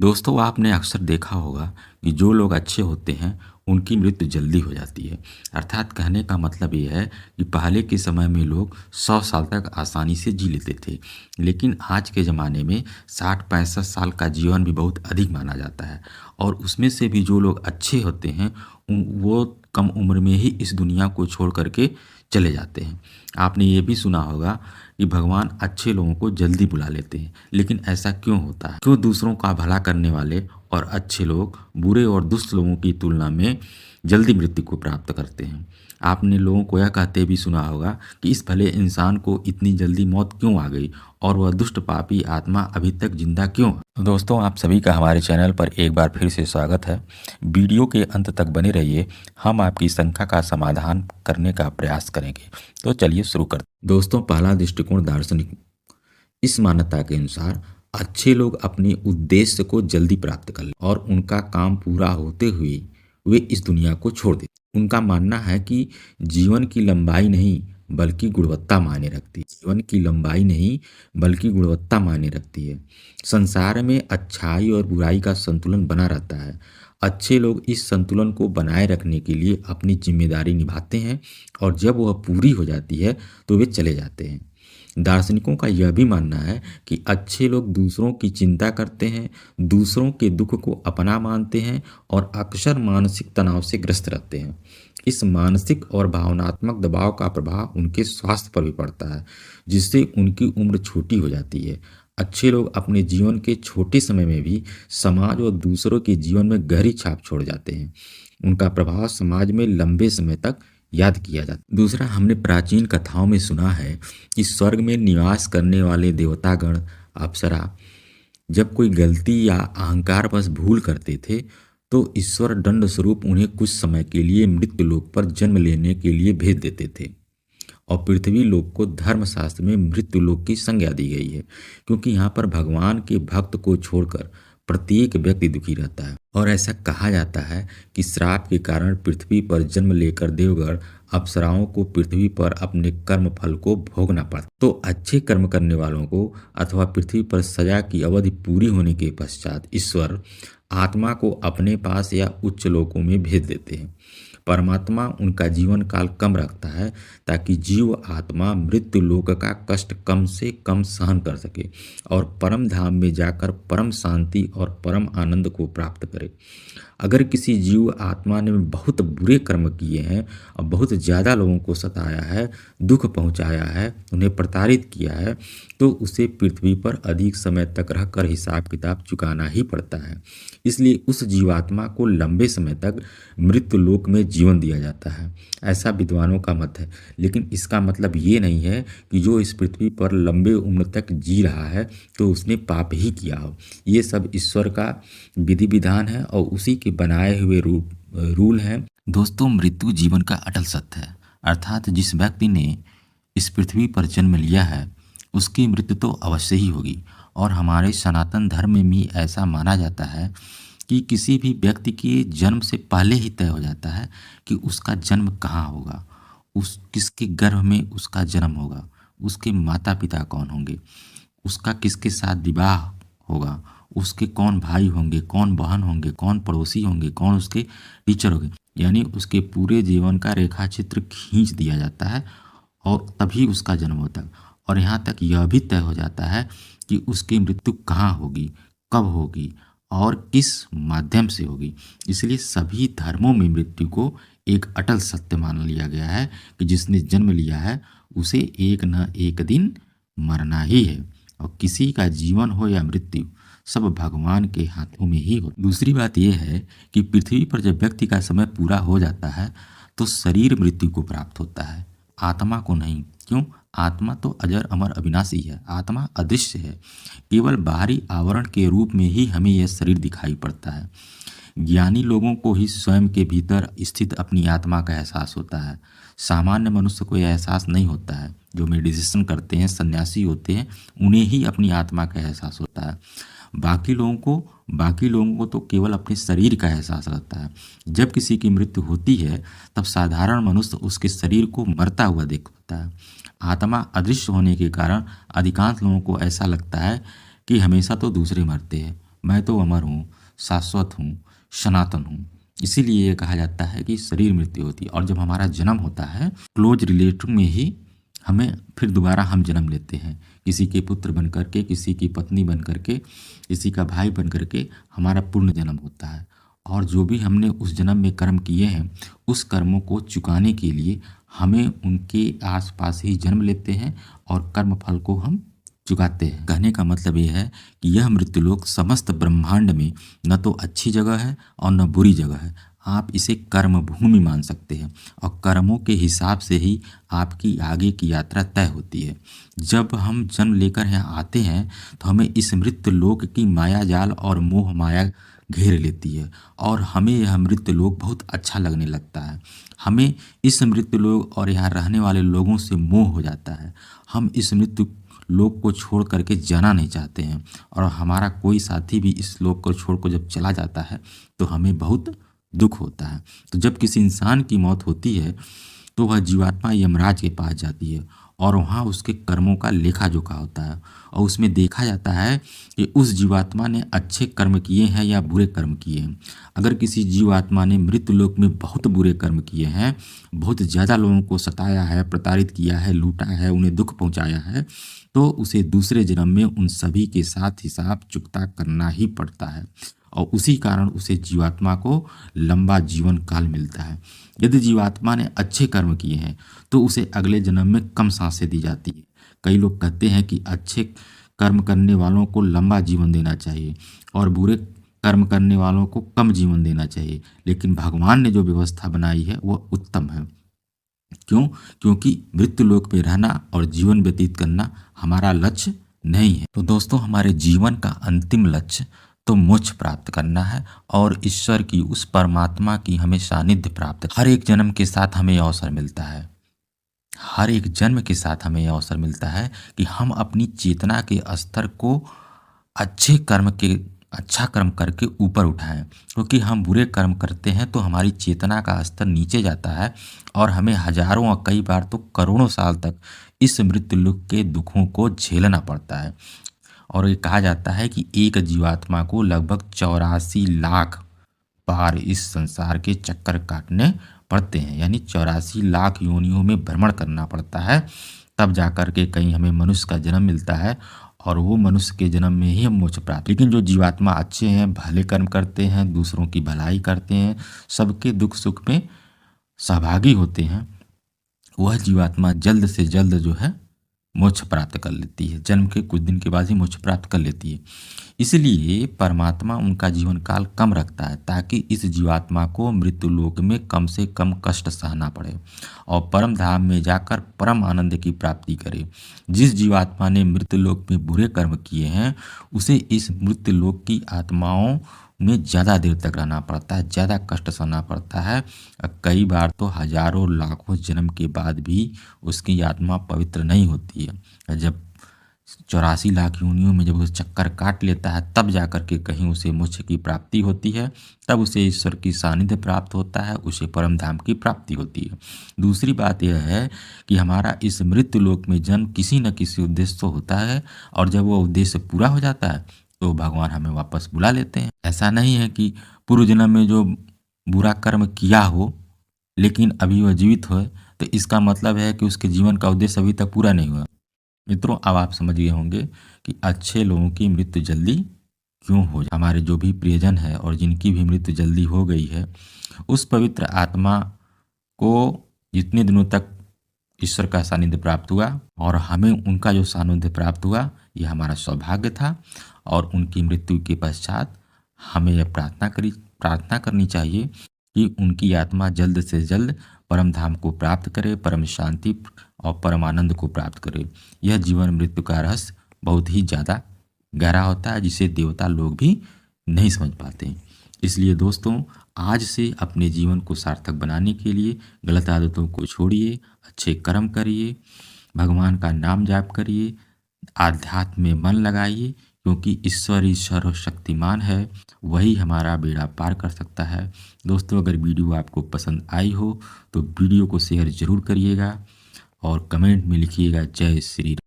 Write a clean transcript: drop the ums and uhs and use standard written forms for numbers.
दोस्तों आपने अक्सर देखा होगा कि जो लोग अच्छे होते हैं उनकी मृत्यु जल्दी हो जाती है। अर्थात कहने का मतलब ये है कि पहले के समय में लोग 100 साल तक आसानी से जी लेते थे, लेकिन आज के ज़माने में 60-65 साल का जीवन भी बहुत अधिक माना जाता है। और उसमें से भी जो लोग अच्छे होते हैं वो कम उम्र में ही इस दुनिया को छोड़ करके चले जाते हैं। आपने ये भी सुना होगा कि भगवान अच्छे लोगों को जल्दी बुला लेते हैं, लेकिन ऐसा क्यों होता है? क्यों दूसरों का भला करने वाले और अच्छे लोग बुरे और दुष्ट लोगों की तुलना में जल्दी मृत्यु को प्राप्त करते हैं? आपने लोगों को यह कहते भी सुना होगा कि इस भले इंसान को इतनी जल्दी मौत क्यों आ गई और वह दुष्ट पापी आत्मा अभी तक जिंदा क्यों है? तो दोस्तों आप सभी का हमारे चैनल पर एक बार फिर से स्वागत है। वीडियो के अंत तक बने रहिए, हम आपकी शंका का समाधान करने का प्रयास करेंगे। तो चलिए शुरू करते हैं। दोस्तों पहला दृष्टिकोण दार्शनिक। इस मान्यता के अनुसार अच्छे लोग अपने उद्देश्य को जल्दी प्राप्त कर लें और उनका काम पूरा होते हुए वे इस दुनिया को छोड़ देते। उनका मानना है कि जीवन की लंबाई नहीं बल्कि गुणवत्ता मायने रखती है। जीवन की लंबाई नहीं बल्कि गुणवत्ता मायने रखती है। संसार में अच्छाई और बुराई का संतुलन बना रहता है। अच्छे लोग इस संतुलन को बनाए रखने के लिए अपनी जिम्मेदारी निभाते हैं और जब वह पूरी हो जाती है तो वे चले जाते हैं। दार्शनिकों का यह भी मानना है कि अच्छे लोग दूसरों की चिंता करते हैं, दूसरों के दुख को अपना मानते हैं और अक्सर मानसिक तनाव से ग्रस्त रहते हैं। इस मानसिक और भावनात्मक दबाव का प्रभाव उनके स्वास्थ्य पर भी पड़ता है, जिससे उनकी उम्र छोटी हो जाती है। अच्छे लोग अपने जीवन के छोटे समय में भी समाज और दूसरों के जीवन में गहरी छाप छोड़ जाते हैं। उनका प्रभाव समाज में लंबे समय तक याद किया जाता। दूसरा, हमने प्राचीन कथाओं में सुना है कि स्वर्ग में निवास करने वाले देवतागण अप्सरा जब कोई गलती या अहंकार बस भूल करते थे तो ईश्वर दंड स्वरूप उन्हें कुछ समय के लिए मृत्यु लोक पर जन्म लेने के लिए भेज देते थे। और पृथ्वी लोक को धर्मशास्त्र में मृत्यु लोक की संज्ञा दी गई है, क्योंकि यहाँ पर भगवान के भक्त को छोड़कर प्रत्येक व्यक्ति दुखी रहता है। और ऐसा कहा जाता है कि श्राप के कारण पृथ्वी पर जन्म लेकर देवगण अप्सराओं को पृथ्वी पर अपने कर्म फल को भोगना पड़ता। तो अच्छे कर्म करने वालों को अथवा पृथ्वी पर सजा की अवधि पूरी होने के पश्चात ईश्वर आत्मा को अपने पास या उच्च लोकों में भेज देते हैं। परमात्मा उनका जीवन काल कम रखता है ताकि जीव आत्मा मृत्यु लोक का कष्ट कम से कम सहन कर सके और परम धाम में जाकर परम शांति और परम आनंद को प्राप्त करे। अगर किसी जीव आत्मा ने बहुत बुरे कर्म किए हैं और बहुत ज़्यादा लोगों को सताया है, दुख पहुंचाया है, उन्हें प्रताड़ित किया है, तो उसे पृथ्वी पर अधिक समय तक रहकर हिसाब किताब चुकाना ही पड़ता है। इसलिए उस जीवात्मा को लंबे समय तक मृत्यु लोक में जीवन दिया जाता है, ऐसा विद्वानों का मत है। लेकिन इसका मतलब ये नहीं है कि जो इस पृथ्वी पर लंबे उम्र तक जी रहा है तो उसने पाप ही किया हो। ये सब ईश्वर का विधि विधान है और उसी के बनाए हुए रूल हैं। दोस्तों मृत्यु जीवन का अटल सत्य है, अर्थात जिस व्यक्ति ने इस पृथ्वी पर जन्म लिया है उसकी मृत्यु तो अवश्य ही होगी। और हमारे सनातन धर्म में भी ऐसा माना जाता है कि किसी भी व्यक्ति के जन्म से पहले ही तय हो जाता है कि उसका जन्म कहाँ होगा, उस किसके गर्भ में उसका जन्म होगा, उसके माता पिता कौन होंगे, उसका किसके साथ विवाह होगा, उसके कौन भाई होंगे, कौन बहन होंगे, कौन पड़ोसी होंगे, कौन उसके टीचर होंगे। यानी उसके पूरे जीवन का रेखा चित्र खींच दिया जाता है और तभी उसका जन्म होता है। और यहाँ तक यह भी तय हो जाता है कि उसकी मृत्यु कहाँ होगी, कब होगी और किस माध्यम से होगी। इसलिए सभी धर्मों में मृत्यु को एक अटल सत्य मान लिया गया है कि जिसने जन्म लिया है उसे एक न एक दिन मरना ही है। और किसी का जीवन हो या मृत्यु सब भगवान के हाथों में ही हो। दूसरी बात यह है कि पृथ्वी पर जब व्यक्ति का समय पूरा हो जाता है तो शरीर मृत्यु को प्राप्त होता है, आत्मा को नहीं। क्यों? आत्मा तो अजर अमर अविनाशी है, आत्मा अदृश्य है। केवल बाहरी आवरण के रूप में ही हमें यह शरीर दिखाई पड़ता है। ज्ञानी लोगों को ही स्वयं के भीतर स्थित अपनी आत्मा का एहसास होता है। सामान्य मनुष्य को यह एहसास नहीं होता है। जो मेडिटेशन करते हैं, सन्यासी होते हैं, उन्हें ही अपनी आत्मा का एहसास होता है। बाकी लोगों को तो केवल अपने शरीर का एहसास रहता है। जब किसी की मृत्यु होती है तब साधारण मनुष्य उसके शरीर को मरता हुआ देखता है। आत्मा अदृश्य होने के कारण अधिकांश लोगों को ऐसा लगता है कि हमेशा तो दूसरे मरते हैं, मैं तो अमर हूँ, शाश्वत हूँ, सनातन हूँ। इसीलिए ये कहा जाता है कि शरीर मृत्यु होती है, और जब हमारा जन्म होता है क्लोज रिलेटिव में ही हमें फिर दोबारा हम जन्म लेते हैं, किसी के पुत्र बन करके, किसी की पत्नी बन करके, किसी का भाई बन करके हमारा पूर्ण जन्म होता है। और जो भी हमने उस जन्म में कर्म किए हैं, उस कर्मों को चुकाने के लिए हमें उनके आसपास ही जन्म लेते हैं और कर्म फल को हम चुकाते हैं। कहने का मतलब ये है कि यह मृत्युलोक समस्त ब्रह्मांड में न तो अच्छी जगह है और न बुरी जगह है। आप इसे कर्म भूमि मान सकते हैं, और कर्मों के हिसाब से ही आपकी आगे की यात्रा तय होती है। जब हम जन्म लेकर यहाँ आते हैं तो हमें इस मृत्युलोक की माया जाल और मोह माया घेर लेती है, और हमें यह मृत्युलोक बहुत अच्छा लगने लगता है। हमें इस मृत्युलोक और यहाँ रहने वाले लोगों से मोह हो जाता है। हम इस मृत्यु लोक को छोड़ करके जाना नहीं चाहते हैं, और हमारा कोई साथी भी इस लोक को छोड़ कर जब चला जाता है तो हमें बहुत दुख होता है। तो जब किसी इंसान की मौत होती है तो वह जीवात्मा यमराज के पास जाती है, और वहाँ उसके कर्मों का लेखा जोखा होता है, और उसमें देखा जाता है कि उस जीवात्मा ने अच्छे कर्म किए हैं या बुरे कर्म किए हैं। अगर किसी जीवात्मा ने मृत्युलोक में बहुत बुरे कर्म किए हैं, बहुत ज़्यादा लोगों को सताया है, प्रताड़ित किया है, लूटा है, उन्हें दुख पहुँचाया है, तो उसे दूसरे जन्म में उन सभी के साथ हिसाब चुकता करना ही पड़ता है, और उसी कारण उसे जीवात्मा को लंबा जीवन काल मिलता है। यदि जीवात्मा ने अच्छे कर्म किए हैं तो उसे अगले जन्म में कम सांसें दी जाती है। कई लोग कहते हैं कि अच्छे कर्म करने वालों को लंबा जीवन देना चाहिए और बुरे कर्म करने वालों को कम जीवन देना चाहिए, लेकिन भगवान ने जो व्यवस्था बनाई है वह उत्तम है। क्यों? क्योंकि मृत्युलोक में रहना और जीवन व्यतीत करना हमारा लक्ष्य नहीं है। तो दोस्तों, हमारे जीवन का अंतिम लक्ष्य तो मोक्ष प्राप्त करना है, और ईश्वर की, उस परमात्मा की हमें सानिध्य प्राप्त। हर एक जन्म के साथ हमें अवसर मिलता है, हर एक जन्म के साथ हमें अवसर मिलता है कि हम अपनी चेतना के स्तर को अच्छा कर्म करके ऊपर उठाएं। क्योंकि हम बुरे कर्म करते हैं तो हमारी चेतना का स्तर नीचे जाता है, और हमें हजारों और कई बार तो करोड़ों साल तक इस मृत्युलोक के दुखों को झेलना पड़ता है। और ये कहा जाता है कि एक जीवात्मा को लगभग 84 लाख बार इस संसार के चक्कर काटने पड़ते हैं, यानी 84 लाख योनियों में भ्रमण करना पड़ता है, तब जाकर के कहीं हमें मनुष्य का जन्म मिलता है, और वो मनुष्य के जन्म में ही हम मोक्ष प्राप्त। लेकिन जो जीवात्मा अच्छे हैं, भले कर्म करते हैं, दूसरों की भलाई करते हैं, सबके दुख सुख में सहभागी होते हैं, वह जीवात्मा जल्द से जल्द जो है मोक्ष प्राप्त कर लेती है। जन्म के कुछ दिन के बाद ही मोक्ष प्राप्त कर लेती है। इसलिए परमात्मा उनका जीवन काल कम रखता है, ताकि इस जीवात्मा को मृत्युलोक में कम से कम कष्ट सहना पड़े और परम धाम में जाकर परम आनंद की प्राप्ति करे। जिस जीवात्मा ने मृत्युलोक में बुरे कर्म किए हैं, उसे इस मृत्युलोक की आत्माओं में ज़्यादा देर तक रहना पड़ता है, ज़्यादा कष्ट सहना पड़ता है। कई बार तो हजारों लाखों जन्म के बाद भी उसकी आत्मा पवित्र नहीं होती है। जब 84 लाख योनियों में जब उसे चक्कर काट लेता है, तब जाकर के कहीं उसे मोक्ष की प्राप्ति होती है, तब उसे ईश्वर की सानिध्य प्राप्त होता है, उसे परम धाम की प्राप्ति होती है। दूसरी बात यह है कि हमारा इस मृत्युलोक में जन्म किसी न किसी उद्देश्य से होता है, और जब वो उद्देश्य पूरा हो जाता है तो भगवान हमें वापस बुला लेते हैं। ऐसा नहीं है कि पूर्व जन्म में जो बुरा कर्म किया हो लेकिन अभी वह जीवित हो, तो इसका मतलब है कि उसके जीवन का उद्देश्य अभी तक पूरा नहीं हुआ। मित्रों, अब आप समझ गए होंगे कि अच्छे लोगों की मृत्यु जल्दी क्यों हो जाए। हमारे जो भी प्रियजन है और जिनकी भी मृत्यु जल्दी हो गई है, उस पवित्र आत्मा को जितने दिनों तक ईश्वर का सानिध्य प्राप्त हुआ और हमें उनका जो सानिध्य प्राप्त हुआ, यह हमारा सौभाग्य था। और उनकी मृत्यु के पश्चात हमें यह प्रार्थना करनी चाहिए कि उनकी आत्मा जल्द से जल्द परम धाम को प्राप्त करे, परम शांति और परम आनंद को प्राप्त करे। यह जीवन मृत्यु का रहस्य बहुत ही ज़्यादा गहरा होता है, जिसे देवता लोग भी नहीं समझ पाते। इसलिए दोस्तों, आज से अपने जीवन को सार्थक बनाने के लिए गलत आदतों को छोड़िए, अच्छे कर्म करिए, भगवान का नाम जाप करिए, आध्यात्म में मन लगाइए, क्योंकि ईश्वर ही सर्वशक्तिमान है, वही हमारा बेड़ा पार कर सकता है। दोस्तों, अगर वीडियो आपको पसंद आई हो तो वीडियो को शेयर ज़रूर करिएगा और कमेंट में लिखिएगा जय श्री राम।